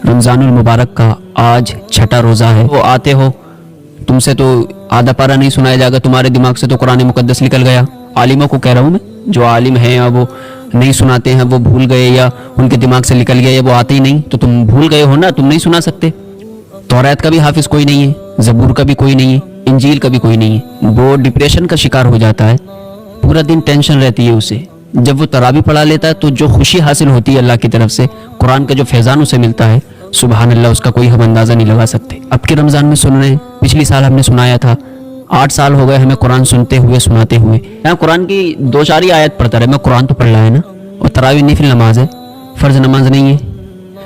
रमज़ान मुबारक का आज छठा रोज़ा है। वो आते हो, तुमसे तो आधा पारा नहीं सुनाया जाएगा, तुम्हारे दिमाग से तो कुरान मुकद्दस निकल गया। आलिमों को कह रहा हूँ मैं, जो आलिम हैं या वो नहीं सुनाते हैं, वो भूल गए या उनके दिमाग से निकल गया या वो आते ही नहीं, तो तुम भूल गए हो ना, तुम नहीं सुना सकते। तौरात का भी हाफिज़ कोई नहीं है, ज़बूर का भी कोई नहीं है, इंजील का भी कोई नहीं है। वो डिप्रेशन का शिकार हो जाता है, पूरा दिन टेंशन रहती है उसे। जब वो तरावी पढ़ा लेता है तो जो खुशी हासिल होती है अल्लाह की तरफ से, कुरान का जो फैज़ान उसे मिलता है, सुबहान अल्लाह, उसका कोई हम अंदाज़ा नहीं लगा सकते। अब के रमज़ान में सुन रहे हैं, पिछली साल हमने सुनाया था, 8 साल हो गए हमें कुरान सुनते हुए सुनाते हुए। यहाँ कुरान की 2-4 ही आयत पढ़ता रहे, मैं कुरान तो पढ़ रहा है ना। और तरावी नफिल नमाज है, फ़र्ज नमाज नहीं है।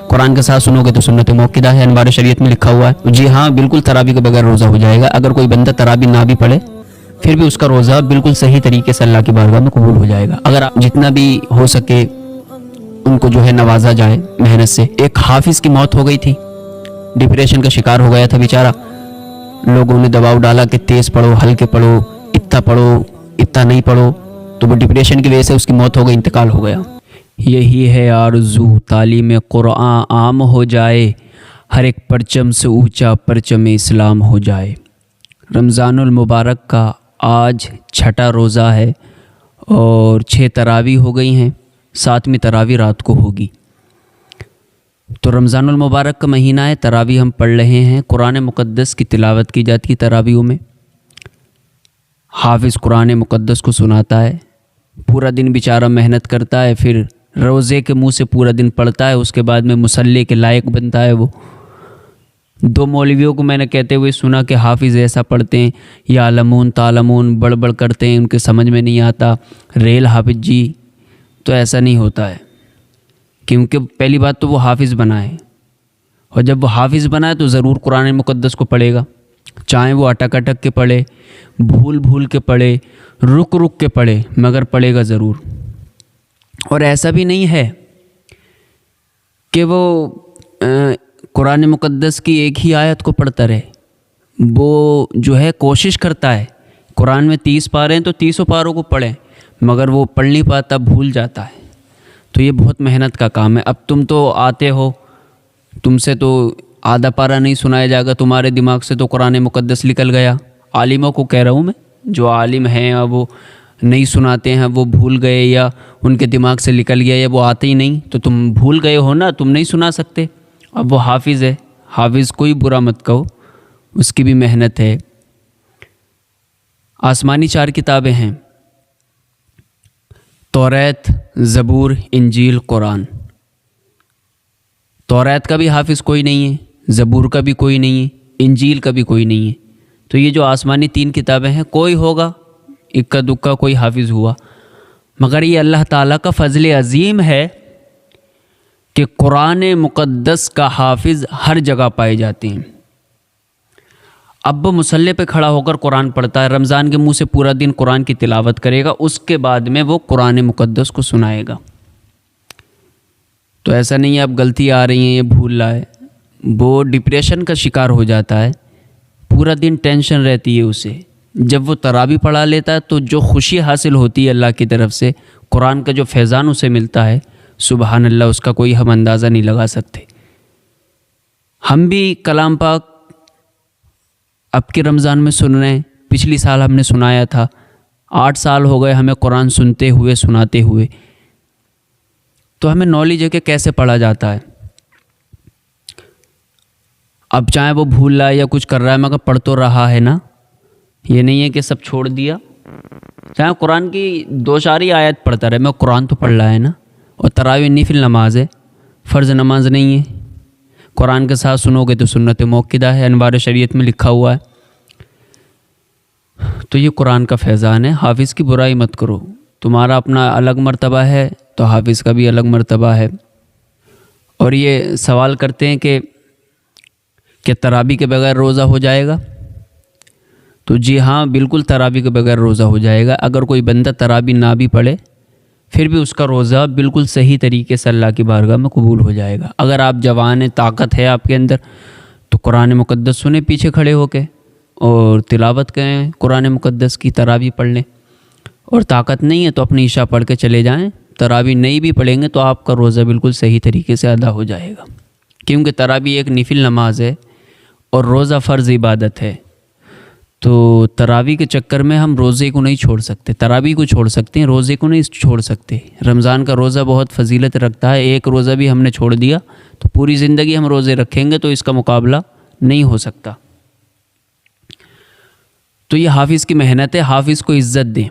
कुरान के साथ सुनोगे तो सुन्नत मौक़िदा है, अनवार शरीयत में लिखा हुआ है। जी हाँ, बिल्कुल तरावी के बगैर रोज़ा हो जाएगा। अगर कोई बंदा तरावी ना भी पढ़े फिर भी उसका रोज़ा बिल्कुल सही तरीके से अल्लाह की बारगाह में कबूल हो जाएगा। अगर आप जितना भी हो सके उनको जो है नवाजा जाए मेहनत से। एक हाफिज़ की मौत हो गई थी, डिप्रेशन का शिकार हो गया था बेचारा। लोगों ने दबाव डाला कि तेज़ पढ़ो, हल्के पढ़ो, इतना पढ़ो, इतना नहीं पढ़ो, तो वो डिप्रेशन की वजह से उसकी मौत हो गई, इंतकाल हो गया। यही है आरज़ू, तालीम कुरान आम हो जाए, हर एक परचम से ऊंचा परचम इस्लाम हो जाए। रमज़ानुल मुबारक का आज छठा रोज़ा है और 6 तरावी हो गई हैं, 7वीं तरावी रात को होगी। तो रमज़ानुल मुबारक का महीना है, तरावी हम पढ़ रहे हैं, कुरान मुक़द्दस की तिलावत की जाती है तरावियों में। हाफिज़ कुरान मुक़द्दस को सुनाता है, पूरा दिन बेचारा मेहनत करता है, फिर रोज़े के मुंह से पूरा दिन पढ़ता है, उसके बाद में मुसल्ले के लायक बनता है वो। 2 मौलवियों को मैंने कहते हुए सुना कि हाफिज़ ऐसा पढ़ते हैं, या आलमून तालमून बड़बड़ करते हैं, उनके समझ में नहीं आता। रेल हाफिज़ जी, तो ऐसा नहीं होता है, क्योंकि पहली बात तो वो हाफिज़ बना है, और जब वो हाफिज़ बना है तो ज़रूर कुरान मुक़द्दस को पढ़ेगा, चाहे वो अटक अटक के पढ़े, भूल भूल के पढ़े, रुक रुक के पढ़े, मगर पढ़ेगा ज़रूर। और ऐसा भी नहीं है कि वो कुरान मुक़द्दस की एक ही आयत को पढ़ता रहे। वो जो है कोशिश करता है, कुरान में 30 पारे हैं तो 30 पारों को पढ़े, मगर वो पढ़ नहीं पाता, भूल जाता है। तो ये बहुत मेहनत का काम है। अब तुम तो आते हो, तुमसे तो आधा पारा नहीं सुनाया जाएगा, तुम्हारे दिमाग से तो कुरान मुक़द्दस निकल गया। आलिमों को कह रहा हूँ मैं, जो आलिम हैं या वो नहीं सुनाते हैं, वो भूल गए या उनके दिमाग से निकल गया या वो आते ही नहीं, तो तुम भूल गए हो ना, तुम नहीं सुना सकते। अब वो हाफिज़ है, हाफिज़ कोई बुरा मत कहो, उसकी भी मेहनत है। आसमानी 4 किताबें हैं, तौरात, ज़बूर, इंजील, कुरान। तौरात का भी हाफिज़ कोई नहीं है, ज़बूर का भी कोई नहीं है, इंजील का भी कोई नहीं है। तो ये जो आसमानी 3 किताबें हैं, कोई होगा इक्का दुक्का कोई हाफिज़ हुआ, मगर ये अल्लाह ताला का फ़ज़ल अज़ीम है कि कुरान मुक़द्दस का हाफिज़ हर जगह पाए जाते हैं। अब वो मुसल्ले पे खड़ा होकर कुरान पढ़ता है, रमज़ान के मुंह से पूरा दिन कुरान की तिलावत करेगा, उसके बाद में वो कुरान मुक़द्दस को सुनाएगा। तो ऐसा नहीं है अब गलती आ रही है, ये भूल रहा है, वो डिप्रेशन का शिकार हो जाता है, पूरा दिन टेंशन रहती है उसे। जब वो तरावी पढ़ा लेता है तो जो खुशी हासिल होती है अल्लाह की तरफ से, कुरान का जो फैज़ान उसे मिलता है, सुबहान अल्लाह, उसका कोई हम अंदाज़ा नहीं लगा सकते। हम भी कलाम पाक अब के रमज़ान में सुन रहे हैं, पिछली साल हमने सुनाया था, 8 साल हो गए हमें कुरान सुनते हुए सुनाते हुए। तो हमें नॉलेज है कि कैसे पढ़ा जाता है। अब चाहे वो भूल रहा है या कुछ कर रहा है, मगर पढ़ तो रहा है ना, ये नहीं है कि सब छोड़ दिया। चाहे कुरान की 2-4 ही आयत पढ़ता रहे, मैं कुरान तो पढ़ रहा है ना। और तरावी नफिल नमाज है, फ़र्ज़ नमाज नहीं है। कुरान के साथ सुनोगे तो सुन्नत मौक़िदा है, अनवार शरीयत में लिखा हुआ है। तो ये कुरान का फैज़ान है। हाफिज़ की बुराई मत करो, तुम्हारा अपना अलग मर्तबा है तो हाफिज़ का भी अलग मर्तबा है। और ये सवाल करते हैं कि तरावी के बगैर रोज़ा हो जाएगा, तो जी हाँ, बिल्कुल तरावी के बगैर रोज़ा हो जाएगा। अगर कोई बंदा तरावी ना भी पढ़े फिर भी उसका रोज़ा बिल्कुल सही तरीके से अल्लाह की बारगाह में कबूल हो जाएगा। अगर आप जवान हैं, ताकत है आपके अंदर, तो कुरान मुक़द्दस सुने पीछे खड़े होके और तिलावत करें कुरान मुक़द्दस की, तरावी पढ़ लें। और ताकत नहीं है तो अपनी इशा पढ़ के चले जाएं। तरावी नहीं भी पढ़ेंगे तो आपका रोज़ा बिल्कुल सही तरीके से अदा हो जाएगा। کیونکہ تراویح ایک نفل نماز ہے اور روزہ فرض عبادت ہے، تو تراویح کے چکر میں ہم روزے کو نہیں چھوڑ سکتے، تراویح کو چھوڑ سکتے ہیں، روزے کو نہیں چھوڑ سکتے۔ رمضان کا روزہ بہت فضیلت رکھتا ہے، ایک روزہ بھی ہم نے چھوڑ دیا تو پوری زندگی ہم روزے رکھیں گے تو اس کا مقابلہ نہیں ہو سکتا۔ تو یہ حافظ کی محنت ہے، حافظ کو عزت دیں،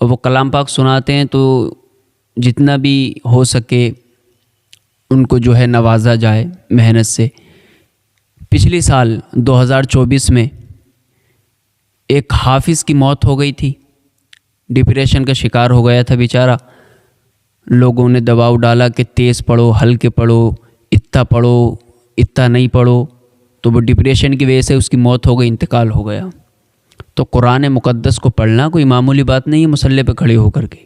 اور وہ کلام پاک سناتے ہیں تو جتنا بھی ہو سکے ان کو جو ہے نوازا جائے محنت سے۔ پچھلی سال 2024 میں ایک حافظ کی موت ہو گئی تھی، ڈپریشن کا شکار ہو گیا تھا بیچارہ، لوگوں نے دباؤ ڈالا کہ تیز پڑھو، ہلکے پڑھو، اتنا پڑھو، اتنا نہیں پڑھو، تو وہ ڈپریشن کی وجہ سے اس کی موت ہو گئی، انتقال ہو گیا۔ تو قرآن مقدس کو پڑھنا کوئی معمولی بات نہیں ہے مصلی پہ کھڑے ہو کر کے،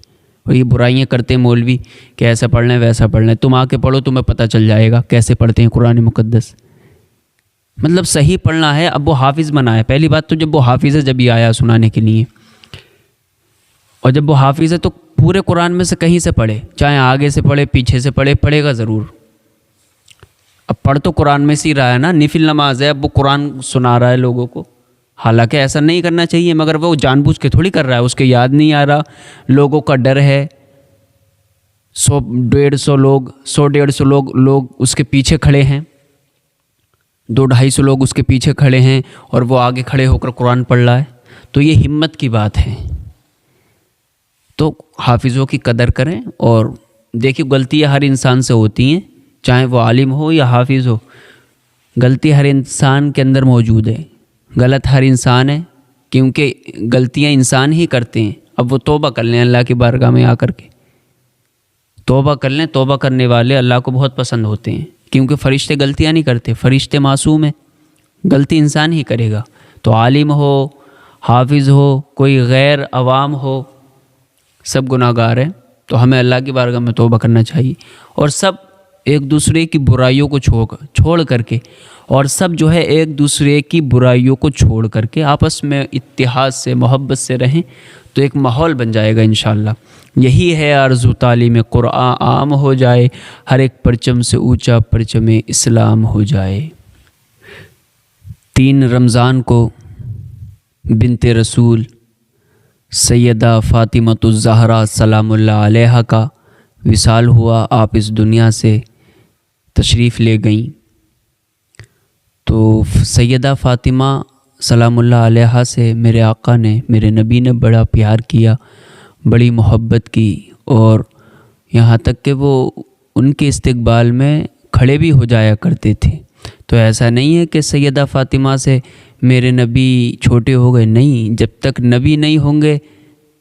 اور یہ برائیاں کرتے ہیں مولوی کہ ایسا پڑھنا ہے ویسا پڑھنا ہے، تم آ کے پڑھو تمہیں پتہ چل جائے گا کیسے پڑھتے ہیں قرآن مقدس۔ مطلب صحیح پڑھنا ہے۔ اب وہ حافظ بنا ہے، پہلی بات تو جب وہ حافظ ہے جب یہ آیا سنانے کے لیے، اور جب وہ حافظ ہے تو پورے قرآن میں سے کہیں سے پڑھے، چاہے آگے سے پڑھے پیچھے سے پڑھے، پڑھے گا ضرور۔ اب پڑھ تو قرآن میں سے ہی رہا ہے نا، نفل نماز ہے، اب وہ قرآن سنا رہا ہے لوگوں کو، حالانکہ ایسا نہیں کرنا چاہیے، مگر وہ جان بوجھ کے تھوڑی کر رہا ہے، اس کے یاد نہیں آ رہا، لوگوں کا ڈر ہے، 100-150 لوگ اس کے پیچھے کھڑے ہیں، 200-250 لوگ اس کے پیچھے کھڑے ہیں، اور وہ آگے کھڑے ہو کر قرآن پڑھ رہا ہے، تو یہ ہمت کی بات ہے۔ تو حافظوں کی قدر کریں، اور دیکھیے غلطیاں ہر انسان سے ہوتی ہیں، چاہے وہ عالم ہو یا حافظ ہو، غلطی ہر انسان کے اندر موجود ہے، غلط ہر انسان ہے، کیونکہ غلطیاں انسان ہی کرتے ہیں۔ اب وہ توبہ کر لیں اللہ کی بارگاہ میں آ کر کے، توبہ کر لیں، توبہ کرنے والے اللہ کو بہت پسند ہوتے ہیں، کیونکہ فرشتے غلطیاں نہیں کرتے، فرشتے معصوم ہیں، غلطی انسان ہی کرے گا۔ تو عالم ہو، حافظ ہو، کوئی غیر عوام ہو، سب گناہ گار ہیں، تو ہمیں اللہ کی بارگاہ میں توبہ کرنا چاہیے، اور سب ایک دوسرے کی برائیوں کو چھوڑ کر کے، اور سب جو ہے ایک دوسرے کی برائیوں کو چھوڑ کر کے آپس میں اتحاد سے محبت سے رہیں، تو ایک ماحول بن جائے گا انشاءاللہ۔ یہی ہے آرزو تعلیم قرآن عام ہو جائے، ہر ایک پرچم سے اونچا پرچم اسلام ہو جائے۔ 3 رمضان کو بنت رسول سیدہ فاطمۃ الزہرا سلام اللہ علیہا کا وصال ہوا، آپ اس دنیا سے تشریف لے گئیں۔ تو سیدہ فاطمہ سلام اللہ علیہا سے میرے آقا نے، میرے نبی نے بڑا پیار کیا، بڑی محبت کی، اور یہاں تک کہ وہ ان کے استقبال میں کھڑے بھی ہو جایا کرتے تھے۔ تو ایسا نہیں ہے کہ سیدہ فاطمہ سے میرے نبی چھوٹے ہو گئے، نہیں، جب تک نبی نہیں ہوں گے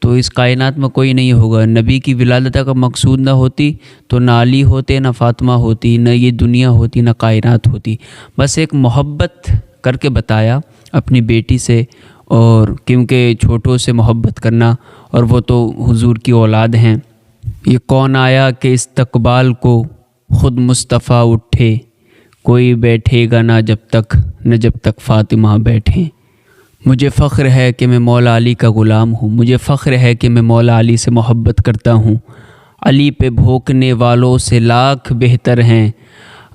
تو اس کائنات میں کوئی نہیں ہوگا۔ نبی کی ولادت کا مقصود نہ ہوتی تو نہ علی ہوتے، نہ فاطمہ ہوتی، نہ یہ دنیا ہوتی، نہ کائنات ہوتی۔ بس ایک محبت کر کے بتایا اپنی بیٹی سے، اور کیونکہ چھوٹوں سے محبت کرنا، اور وہ تو حضور کی اولاد ہیں۔ یہ کون آیا کہ استقبال کو خود مصطفیٰ اٹھے، کوئی بیٹھے گا نہ جب تک فاطمہ بیٹھیں۔ مجھے فخر ہے کہ میں مولا علی کا غلام ہوں، مجھے فخر ہے کہ میں مولا علی سے محبت کرتا ہوں۔ علی پہ بھوکنے والوں سے لاکھ بہتر ہیں،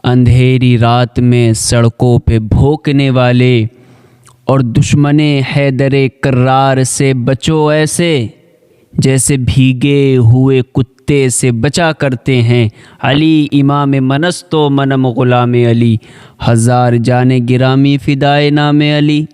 اندھیری رات میں سڑکوں پہ بھوکنے والے، اور دشمن حیدر کرار سے بچو ایسے جیسے بھیگے ہوئے کتے سے بچا کرتے ہیں۔ علی امام منست و منم غلام علی، ہزار جان گرامی فدائے نام علی۔